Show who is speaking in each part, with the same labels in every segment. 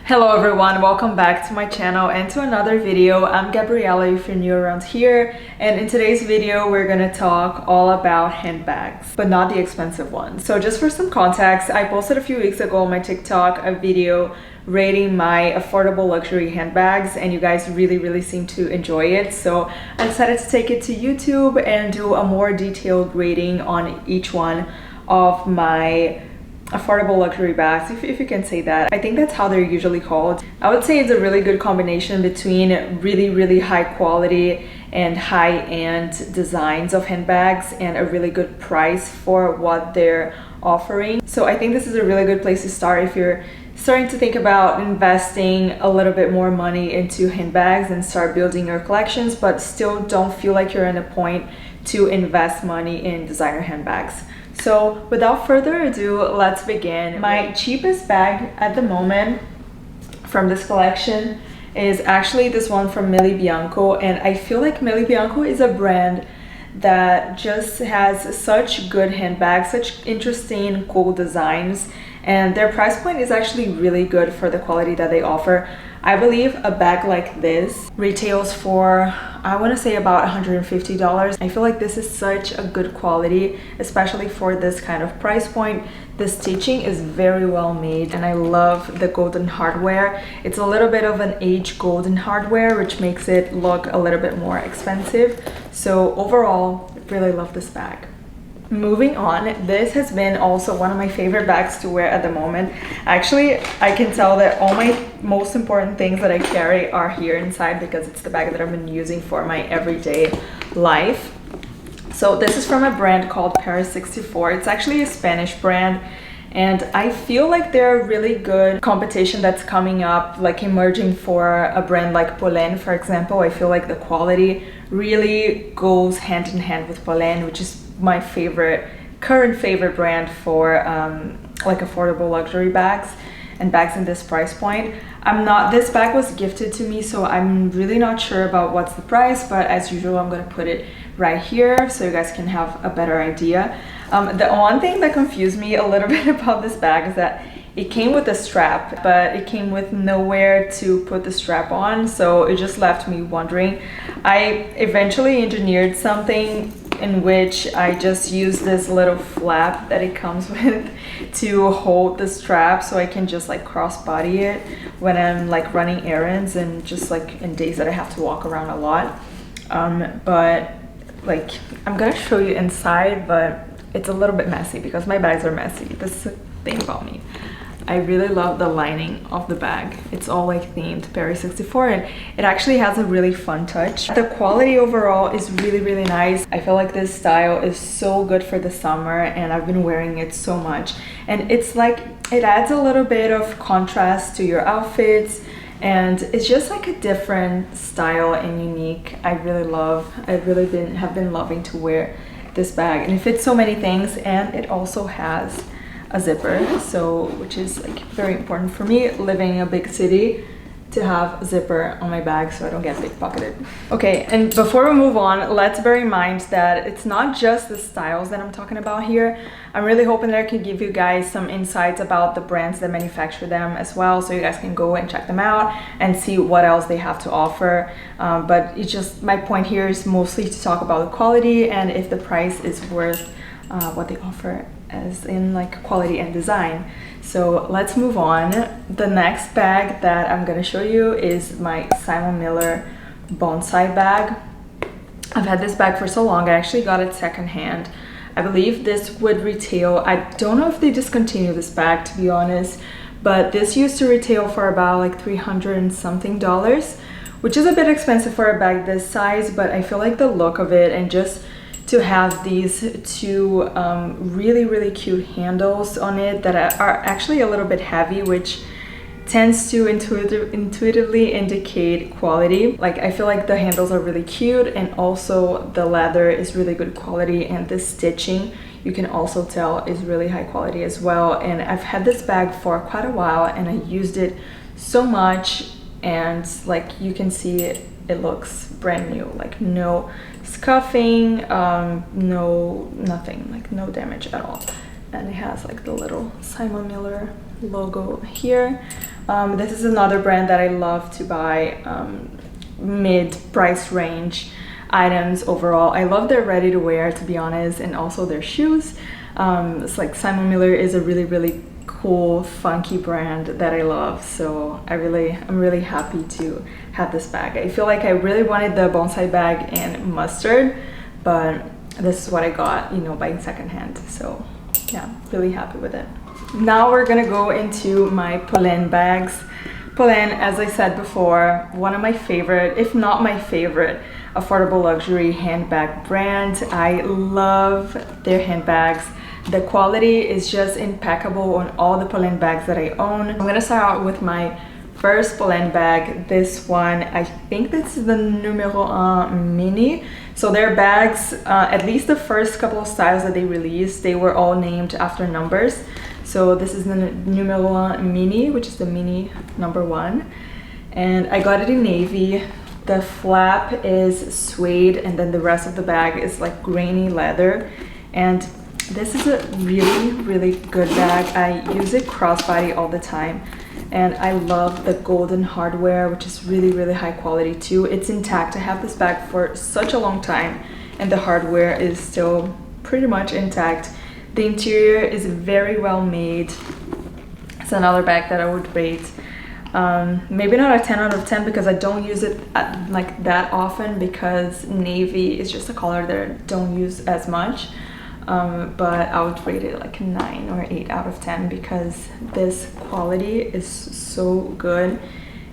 Speaker 1: Hello everyone, welcome back to my channel and to another video. I'm Gabriella if you're new around here, and in today's video we're gonna talk all about handbags, but not the expensive ones. So just for some context, I posted a few weeks ago on my TikTok a video rating my affordable luxury handbags, and you guys really seem to enjoy it. So I decided to take it to YouTube and do a more detailed rating on each one of my affordable luxury bags, if you can say that. I think that's how they're usually called. I would say it's a really good combination between really high quality and high-end designs of handbags and a really good price for what they're offering. So I think this is a really good place to start if you're starting to think about investing a little bit more money into handbags and start building your collections, but still don't feel like you're in a point to invest money in designer handbags. So without further ado, let's begin. My cheapest bag at the moment from this collection is actually this one from Millie Biano, and I feel like Millie Biano is a brand that just has such good handbags, such interesting, cool designs, and their price point is actually really good for the quality that they offer. I believe a bag like this retails for, I want to say, about $150. I feel like this is such a good quality, especially for this kind of price point. The stitching is very well made, and I love the golden hardware. It's a little bit of an aged golden hardware, which makes it look a little bit more expensive. So overall, I really love this bag. Moving on, this has been also one of my favorite bags to wear at the moment. Actually, I can tell that all my most important things that I carry are here inside because it's the bag that I've been using for my everyday life. So this is from a brand called Paris 64. It's actually a Spanish brand, and I feel like they're a really good competition that's coming up, like emerging for a brand like Poen, for example. I feel like the quality really goes hand in hand with Poen, which is my current favorite brand for like affordable luxury bags and bags in this price point. This bag was gifted to me, so I'm really not sure about what's the price, but as usual I'm gonna put it right here so you guys can have a better idea. The one thing that confused me a little bit about this bag is that it came with a strap, but it came with nowhere to put the strap on, so it just left me wondering. I eventually engineered something in which I just use this little flap that it comes with to hold the strap, so I can just like crossbody it when I'm like running errands and just like in days that I have to walk around a lot. But like, I'm gonna show you inside, but it's a little bit messy because my bags are messy. This is the thing about me. I really love the lining of the bag. It's all like themed Paris 64, and it actually has a really fun touch. The quality overall is really nice. I feel like this style is so good for the summer, and I've been wearing it so much. And it's like, it adds a little bit of contrast to your outfits, and it's just like a different style and unique. I really love. I've really have been loving to wear this bag, and it fits so many things, and it also has a zipper, so which is like very important for me living in a big city, to have a zipper on my bag so I don't get pickpocketed. Okay, and before we move on, let's bear in mind that it's not just the styles that I'm talking about here. I'm really hoping that I can give you guys some insights about the brands that manufacture them as well, so you guys can go and check them out and see what else they have to offer. But it's just, my point here is mostly to talk about the quality and if the price is worth what they offer, as in like quality and design. So let's move on. The next bag that I'm gonna show you is my Simon Miller bonsai bag. I've had this bag for so long. I actually got it secondhand. I believe this would retail, I don't know if they discontinued this bag, to be honest, but this used to retail for about like $300 and something, which is a bit expensive for a bag this size, but I feel like the look of it, and just to have these two really cute handles on it that are actually a little bit heavy, which tends to intuitively indicate quality. Like, I feel like the handles are really cute, and also the leather is really good quality, and the stitching, you can also tell, is really high quality as well. And I've had this bag for quite a while, and I used it so much, and like you can see it looks brand new, like no scuffing, nothing, like no damage at all. And it has like the little Simon Miller logo here. This is another brand that I love to buy mid-price range items overall. I love their ready-to-wear, to be honest, and also their shoes. It's like Simon Miller is a really cool, funky brand that I love, so I'm really happy to have this bag. I feel like I really wanted the bonsai bag and mustard, but this is what I got, you know, buying secondhand. So yeah, really happy with it. Now we're gonna go into my Poen bags. Poen, as I said before, one of my favorite, if not my favorite, affordable luxury handbag brand. I love their handbags. The quality is just impeccable on all the Poen bags that I own. I'm gonna start out with my first Poen bag. This one, I think this is the numero 1 mini. So their bags, at least the first couple of styles that they released, they were all named after numbers. So this is the numero 1 mini, which is the mini number 1. And I got it in navy. The flap is suede, and then the rest of the bag is like grainy leather. And this is a really good bag. I use it crossbody all the time, and I love the golden hardware, which is really high quality too. It's intact. I have this bag for such a long time, and the hardware is still pretty much intact. The interior is very well made. It's another bag that I would rate maybe not a 10 out of 10 because I don't use it like that often, because navy is just a color that I don't use as much. But I would rate it like a 9 or 8 out of 10 because this quality is so good,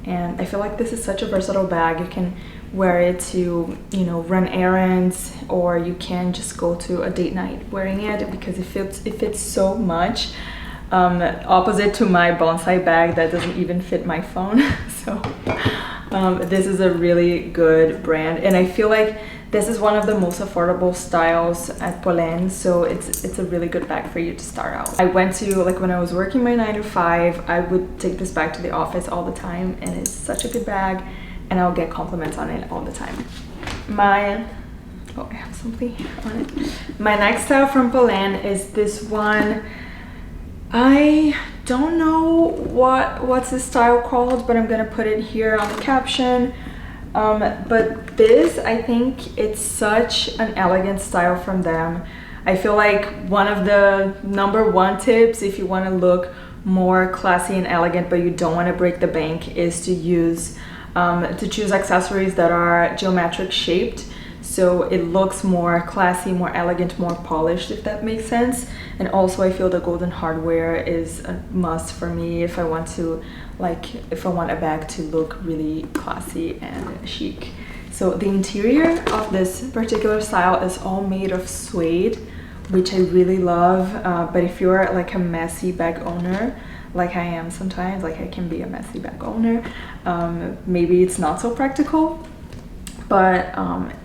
Speaker 1: and I feel like this is such a versatile bag. You can wear it to, you know, run errands, or you can just go to a date night wearing it because it fits so much. Opposite to my bonsai bag that doesn't even fit my phone. So this is a really good brand, and I feel like this is one of the most affordable styles at Poen, so it's a really good bag for you to start out. I went to, like, when I was working my 9 to 5, I would take this bag to the office all the time, and it's such a good bag, and I'll get compliments on it all the time. I have something here on it. My next style from Poen is this one. I don't know what's this style called, but I'm gonna put it here on the caption. But this, I think it's such an elegant style from them. I feel like one of the #1 tips if you want to look more classy and elegant but you don't want to break the bank is to choose accessories that are geometric shaped, so it looks more classy, more elegant, more polished, if that makes sense. And also I feel the golden hardware is a must for me if I want a bag to look really classy and chic. So the interior of this particular style is all made of suede, which I really love. But if you're like a messy bag owner, like I am sometimes, like I can be a messy bag owner, maybe it's not so practical. But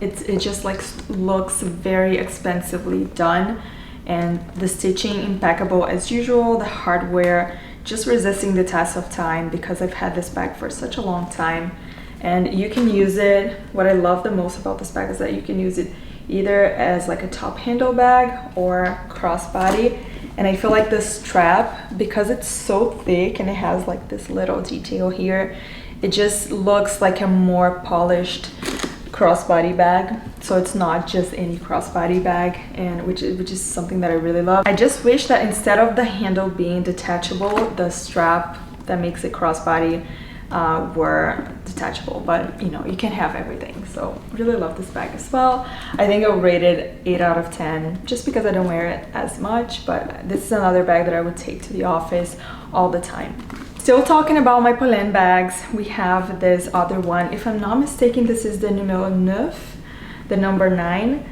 Speaker 1: it just like looks very expensively done, and the stitching impeccable as usual. The hardware just resisting the test of time because I've had this bag for such a long time, and you can use it. What I love the most about this bag is that you can use it either as like a top handle bag or crossbody. And I feel like the strap, because it's so thick and it has like this little detail here, it just looks like a more polished crossbody bag. So it's not just any crossbody bag, and which is something that I really love. I just wish that instead of the handle being detachable, the strap that makes it crossbody were detachable, but you know, you can have everything. So really love this bag as well. I think I'll rate it 8 out of 10 just because I don't wear it as much, but this is another bag that I would take to the office all the time. Still talking about my Poen bags, we have this other one. If I'm not mistaken, this is the numero 9, the number 9.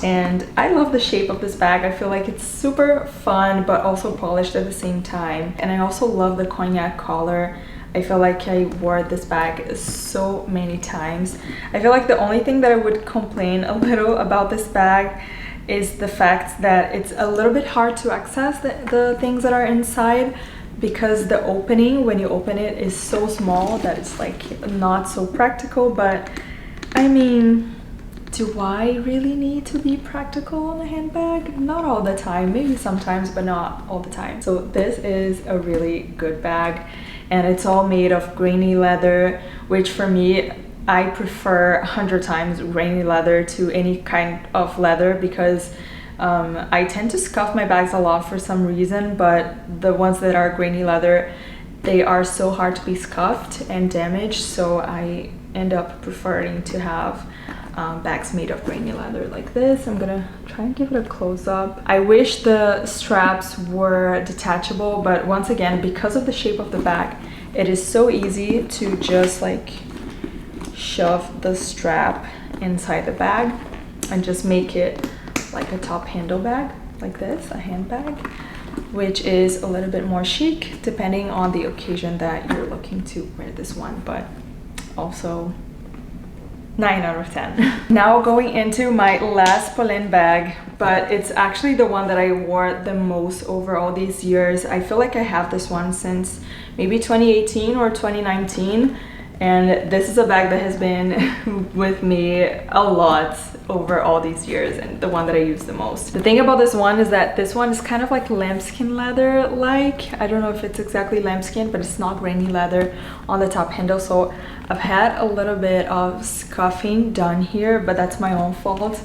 Speaker 1: And I love the shape of this bag. I feel like it's super fun, but also polished at the same time. And I also love the cognac collar. I feel like I wore this bag so many times. I feel like the only thing that I would complain a little about this bag is the fact that it's a little bit hard to access the things that are inside, because the opening, when you open it, is so small that it's like not so practical. But I mean, do I really need to be practical on a handbag? Not all the time, maybe sometimes, but not all the time. So this is a really good bag, and it's all made of grainy leather, which for me, I prefer 100 times grainy leather to any kind of leather because I tend to scuff my bags a lot for some reason, but the ones that are grainy leather, they are so hard to be scuffed and damaged, so I end up preferring to have bags made of grainy leather like this. I'm gonna try and give it a close-up. I wish the straps were detachable, but once again, because of the shape of the bag, it is so easy to just like shove the strap inside the bag and just make it like a top handle bag like this, a handbag, which is a little bit more chic depending on the occasion that you're looking to wear this one, but also 9 out of 10. Now going into my last Poen bag, but it's actually the one that I wore the most over all these years. I feel like I have this one since maybe 2018 or 2019, and this is a bag that has been with me a lot over all these years and the one that I use the most. The thing about this one is that this one is kind of like lambskin leather like. I don't know if it's exactly lambskin, but it's not grainy leather on the top handle, so I've had a little bit of scuffing done here, but that's my own fault.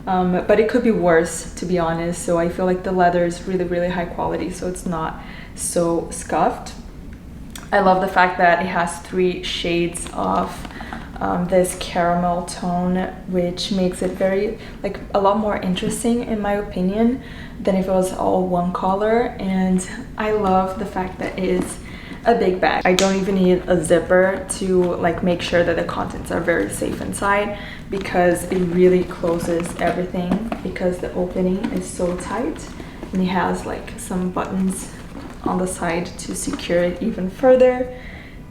Speaker 1: But it could be worse, to be honest, so I feel like the leather is really high quality, so it's not so scuffed. I love the fact that it has 3 shades of this caramel tone, which makes it very, like, a lot more interesting in my opinion than if it was all one color. And I love the fact that it is a big bag. I don't even need a zipper to like make sure that the contents are very safe inside, because it really closes everything because the opening is so tight, and it has like some buttons on the side to secure it even further.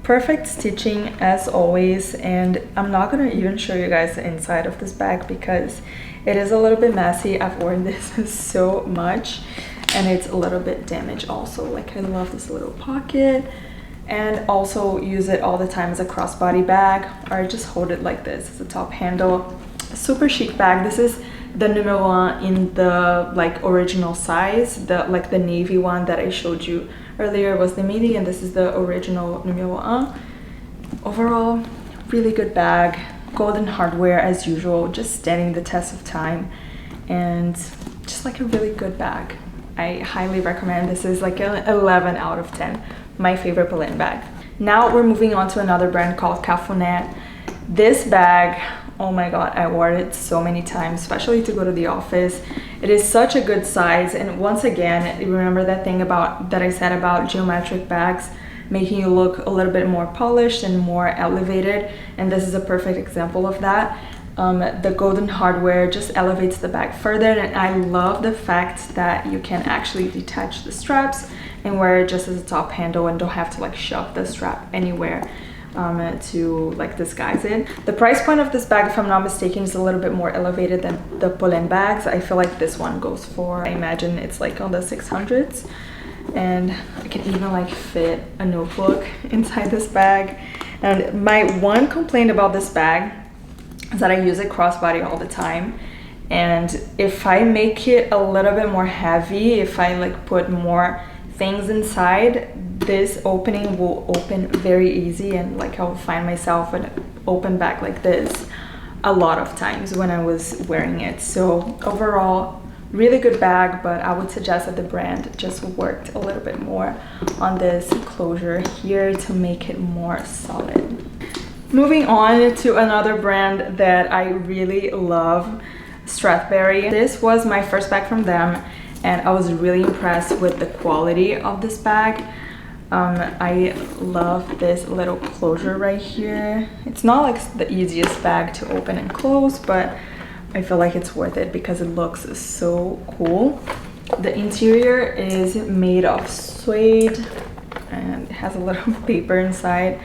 Speaker 1: Perfect stitching as always, and I'm not gonna even show you guys the inside of this bag because it is a little bit messy. I've worn this so much and it's a little bit damaged also. Like, I love this little pocket, and also use it all the time as a crossbody bag, or I just hold it like this as a top handle. Super chic bag. This is the numero 1 in the like original size. The like the navy one that I showed you earlier was the midi, and this is the original numero 1. Overall, really good bag. Golden hardware as usual, just standing the test of time, and just like a really good bag. I highly recommend. This is like an 11 out of 10. My favorite Poen bag. Now we're moving on to another brand called Cafuné. This bag, oh my god, I wore it so many times, especially to go to the office. It is such a good size, and once again, remember that thing about that I said about geometric bags making you look a little bit more polished and more elevated, and this is a perfect example of that. The golden hardware just elevates the bag further, and I love the fact that you can actually detach the straps and wear it just as a top handle and don't have to like shove the strap anywhere to like disguise it. The price point of this bag, if I'm not mistaken, is a little bit more elevated than the Poen bags. I feel like this one goes for, I imagine it's like on the 600s, and I can even like fit a notebook inside this bag. And my one complaint about this bag is that I use it crossbody all the time, and if I make it a little bit more heavy, if I like put more things inside, this opening will open very easy, and like I'll find myself an open bag like this a lot of times when I was wearing it. So overall, really good bag, but I would suggest that the brand just worked a little bit more on this closure here to make it more solid. Moving on to another brand that I really love, Straberry. This was my first bag from them, and I was really impressed with the quality of this bag. I love this little closure right here. It's not like the easiest bag to open and close, but I feel like it's worth it because it looks so cool. The interior is made of suede and it has a little paper inside,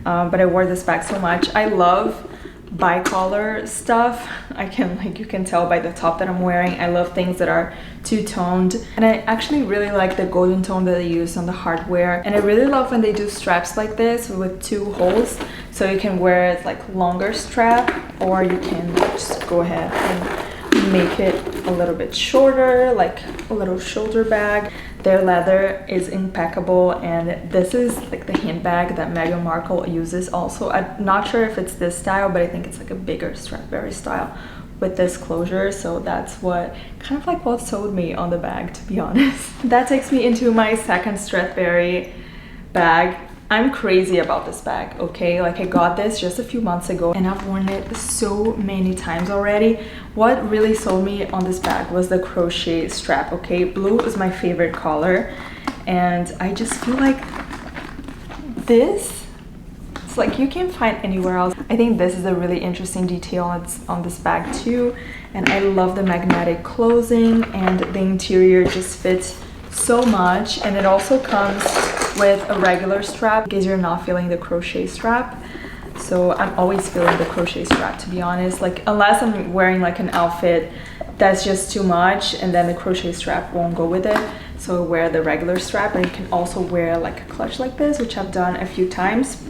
Speaker 1: but I wore this bag so much. I love bicolor stuff. I can, like, you can tell by the top that I'm wearing, I love things that are two-toned, and I actually really like the golden tone that they use on the hardware. And I really love when they do straps like this with 2 holes, so you can wear it like longer strap, or you can just go ahead and make it a little bit shorter, like a little shoulder bag. Their leather is impeccable, and this is like the handbag that Meghan Markle uses also. I'm not sure if it's this style, but I think it's like a bigger Straberry style with this closure. So that's what kind of like what sold me on the bag, to be honest. That takes me into my second Straberry bag. I'm crazy about this bag, okay? Like, I got this just a few months ago and I've worn it so many times already. What really sold me on this bag was the crochet strap, okay? Blue is my favorite color, and I just feel like this, it's like you can't find anywhere else. I think this is a really interesting detail on this bag too, and I love the magnetic closing, and the interior just fits so much. And it also comes with a regular strap in case you're not feeling the crochet strap. So I'm always feeling the crochet strap, to be honest, like unless I'm wearing like an outfit that's just too much, and then the crochet strap won't go with it. So wear the regular strap, and you can also wear like a clutch like this, which I've done a few times.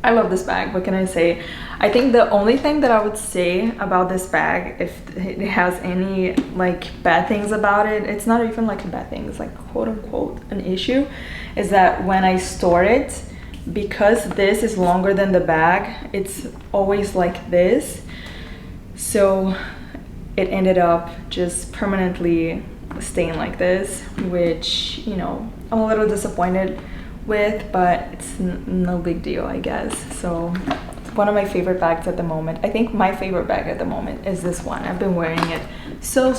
Speaker 1: I love this bag. What can I say? I think the only thing that I would say about this bag, if it has any like bad things about it, it's not even like a bad thing, it's like quote unquote an issue, is that when I store it, because this is longer than the bag, it's always like this. So it ended up just permanently staying like this, which, you know, I'm a little disappointed with, but it's no big deal, I guess. So it's one of my favorite bags at the moment. I think my favorite bag at the moment is this one. I've been wearing it so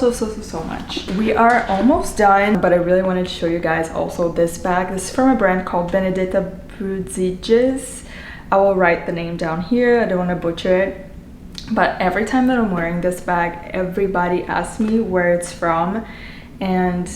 Speaker 1: much. We are almost done, but I really wanted to show you guys also this bag. This is from a brand called Benedicta Bres. I will write the name down here, I don't want to butcher it, but every time that I'm wearing this bag, everybody asks me where it's from. And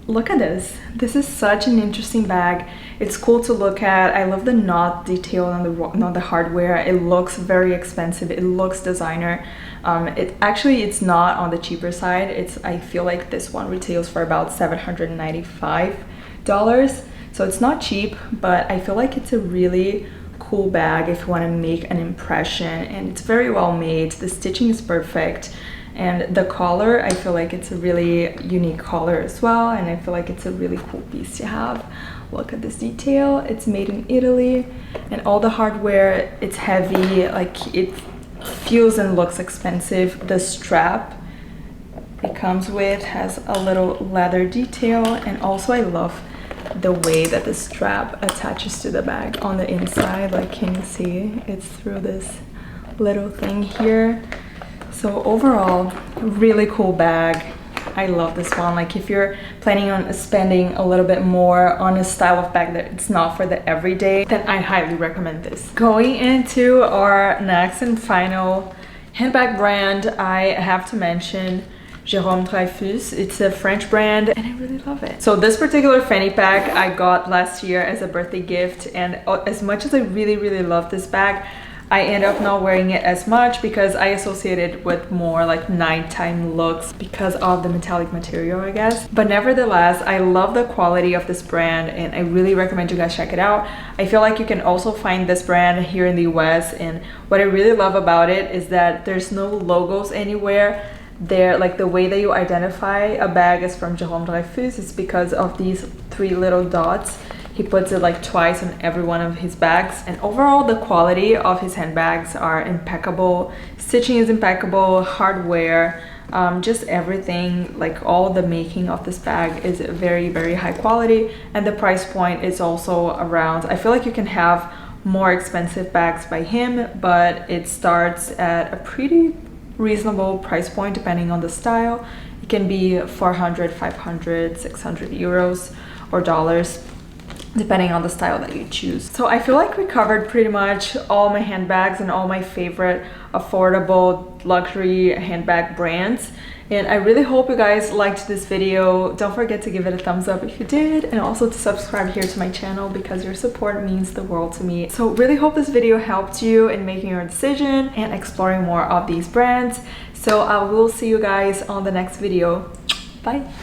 Speaker 1: look at this. This is such an interesting bag. It's cool to look at. I love the knot detail on the hardware. It looks very expensive. It looks designer. It's not on the cheaper side. I feel like this one retails for about $795. So it's not cheap, but I feel like it's a really cool bag if you want to make an impression, and it's very well made. The stitching is perfect. And the collar, I feel like it's a really unique collar as well, and I feel like it's a really cool piece to have. Look at this detail. It's made in Italy, and all the hardware, it's heavy, like it feels and looks expensive. The strap it comes with has a little leather detail, and also I love the way that the strap attaches to the bag on the inside. Like, can you see? It's through this little thing here. So overall, really cool bag. I love this one. Like, if you're planning on spending a little bit more on a style of bag that it's not for the everyday, then I highly recommend this. Going into our next and final handbag brand, I have to mention Jerome Trius. It's a French brand, and I really love it. So this particular fanny pack I got last year as a birthday gift, and as much as I really love this bag, I end up not wearing it as much because I associate it with more like nighttime looks because of the metallic material, I guess. But nevertheless, I love the quality of this brand, and I really recommend you guys check it out. I feel like you can also find this brand here in the US, and what I really love about it is that there's no logos anywhere. There, like the way that you identify a bag is from Jerome Trius is because of these 3 little dots. He puts it like twice on every one of his bags, and overall the quality of his handbags are impeccable. Stitching is impeccable, hardware, just everything, like all the making of this bag is very high quality, and the price point is also around. I feel like you can have more expensive bags by him, but it starts at a pretty reasonable price point depending on the style. It can be 400, 500, 600 euros or dollars, depending on the style that you choose. So I feel like we covered pretty much all my handbags and all my favorite affordable luxury handbag brands, and I really hope you guys liked this video. Don't forget to give it a thumbs up if you did, and also to subscribe here to my channel because your support means the world to me. So really hope this video helped you in making your decision and exploring more of these brands. So I will see you guys on the next video. Bye.